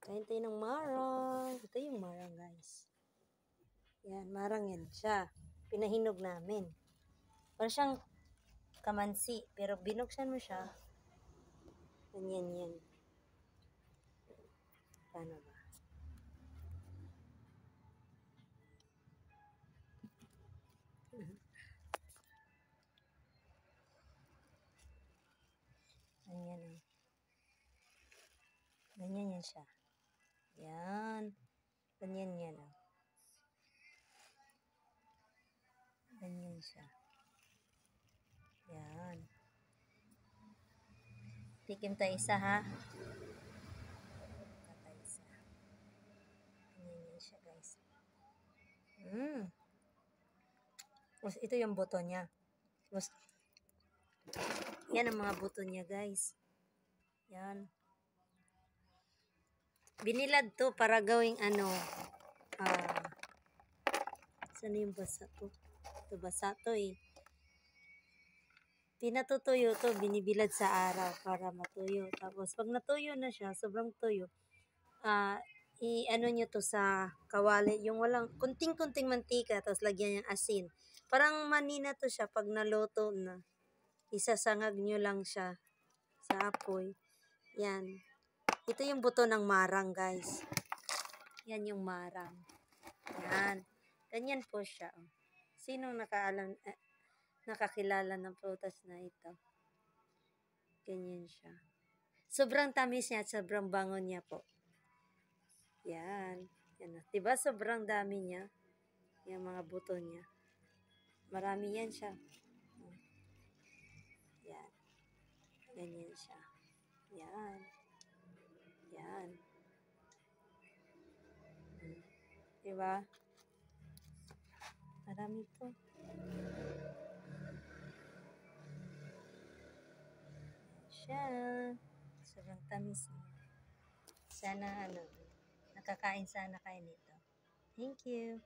Kain tayo ng marang. Ito yung marang, guys. Yan, marang yan siya. Pinahinog namin. Parang siyang kamansi, pero binuksan mo siya. Ganyan yan. Paano ba? Ganyan eh. Ganyan yan siya. Yan. Ganyan yan. Oh. Ganyan siya. Yan. Tikim tayo isa, ha? Tayo isa. Ganyan yan siya, guys. Tapos ito yung buto niya. Tapos, yan ang mga buto niya, guys. Yan. Binilad to para gawing ano, saan yung basa to? Ito basa to eh. Pinatutuyo to, binibilad sa araw para matuyo. Tapos pag natuyo na siya, sobrang tuyo, i-ano nyo to sa kawali, yung walang, kunting-kunting mantika, tapos lagyan ng asin. Parang manina to siya pag naluto na. Isasangag nyo lang siya sa apoy. Yan. Ito yung buto ng marang, guys. Yan yung marang. Yan. Ganyan po siya. Sinong nakakilala ng prutas na ito? Ganyan siya. Sobrang tamis niya at sobrang bango niya po. Yan. Yan. Diba sobrang dami niya? Yung mga buto niya. Marami yan siya. Yan. Ganyan siya. Yan. Yan. Diba? Marami to. Siya. Sobrang tamis niya. Sana nakakain sana kayo nito. Thank you.